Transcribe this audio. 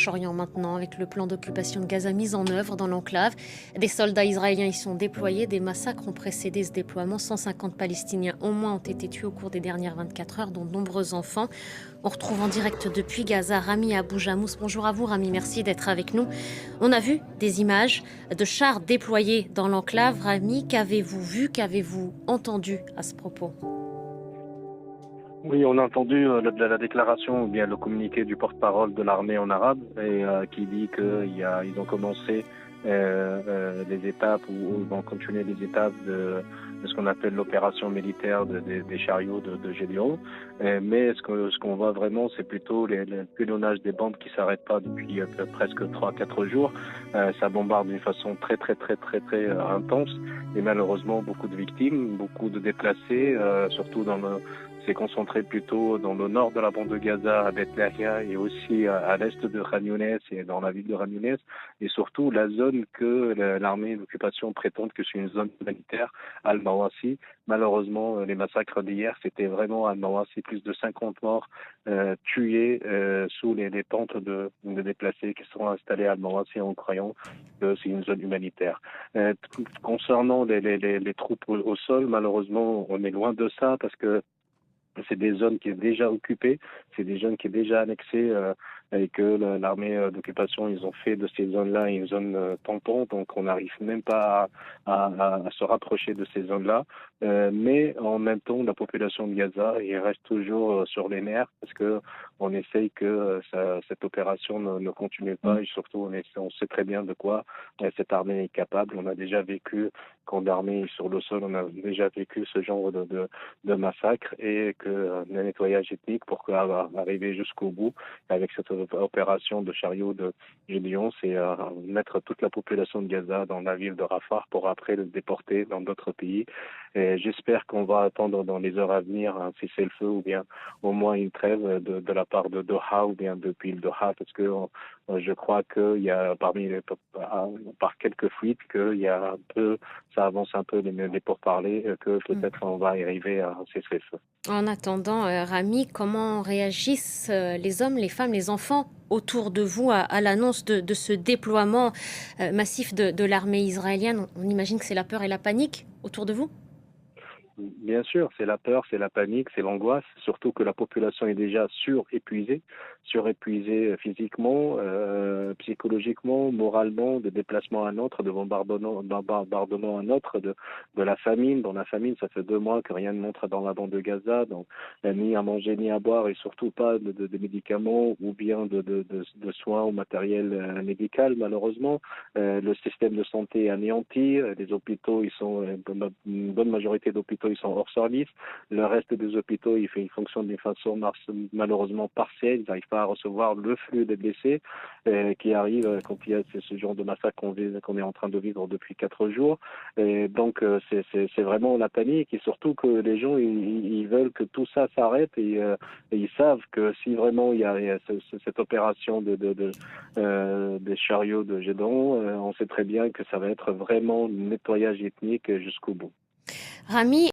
Proche-Orient maintenant, avec le plan d'occupation de Gaza mis en œuvre dans l'enclave. Des soldats israéliens y sont déployés. Des massacres ont précédé ce déploiement. 150 Palestiniens au moins ont été tués au cours des dernières 24 heures, dont de nombreux enfants. On retrouve en direct depuis Gaza Rami Abou-Jamous. Bonjour à vous Rami, merci d'être avec nous. On a vu des images de chars déployés dans l'enclave. Rami, qu'avez-vous vu, qu'avez-vous entendu à ce propos ? Oui, on a entendu la déclaration ou bien le communiqué du porte-parole de l'armée en arabe et qui dit qu'ils ont commencé des étapes ou ils vont continuer les étapes de ce qu'on appelle l'opération militaire des chariots de Gédéon. Mais ce qu'on voit vraiment, c'est plutôt le pilonnage des bombes qui s'arrêtent pas depuis presque 3-4 jours. Ça bombarde d'une façon très intense et malheureusement beaucoup de victimes, beaucoup de déplacés, surtout c'est concentré plutôt dans le nord de la bande de Gaza, à Beth Lahia, et aussi à l'est de Khan Younes et dans la ville de Khan Younes, et surtout la zone que l'armée d'occupation prétend que c'est une zone humanitaire, Al-Mawasi. Malheureusement, les massacres d'hier, c'était vraiment Al-Mawasi, plus de 50 morts tués sous les tentes de déplacés qui sont installés à Al-Mawasi en croyant que c'est une zone humanitaire. Concernant les troupes au sol, malheureusement, on est loin de ça parce que c'est des zones qui sont déjà occupées, c'est des zones qui sont déjà annexées et que l'armée d'occupation, ils ont fait de ces zones-là une zone tampon, donc on n'arrive même pas à se rapprocher de ces zones-là. Mais en même temps, la population de Gaza, il reste toujours sur les nerfs parce que on essaye que cette opération ne continue pas et surtout on sait très bien de quoi cette armée est capable. On a déjà vécu quand l'armée est sur le sol, on a déjà vécu ce genre de massacre et que le nettoyage ethnique pour arriver jusqu'au bout avec cette opération de chariot de Gédéon, c'est mettre toute la population de Gaza dans la ville de Rafah pour après le déporter dans d'autres pays. Et j'espère qu'on va attendre dans les heures à venir un cessez-le-feu ou bien au moins une trêve de la part de Doha ou bien depuis le Doha parce que je crois qu'il y a par quelques fuites qu'il y a un peu, ça avance un peu les pourparlers, que peut-être on va arriver à un cessez-le-feu. En attendant, Rami, comment réagissent les hommes, les femmes, les enfants autour de vous à l'annonce de ce déploiement massif de l'armée israélienne ? On imagine que c'est la peur et la panique autour de vous ? Bien sûr, c'est la peur, c'est la panique, c'est l'angoisse, surtout que la population est déjà surépuisée physiquement, psychologiquement, moralement, de déplacement à un autre, de bombardement à un autre, de la famine. Dans la famine, ça fait 2 mois que rien ne montre dans la bande de Gaza, donc ni à manger ni à boire et surtout pas de médicaments ou bien de soins ou matériel médical, malheureusement. Le système de santé est anéanti, les hôpitaux, une bonne majorité d'hôpitaux ils sont hors service. Le reste des hôpitaux, ils fonctionnent d'une façon malheureusement partielle. Ils n'arrivent pas à recevoir le flux des blessés qui arrivent quand il y a ce genre de massacre qu'on est en train de vivre depuis 4 jours. Et donc, c'est vraiment la panique et surtout que les gens, ils veulent que tout ça s'arrête et ils savent que si vraiment il y a cette opération des chariots de Gédéon, on sait très bien que ça va être vraiment le nettoyage ethnique jusqu'au bout. Rami,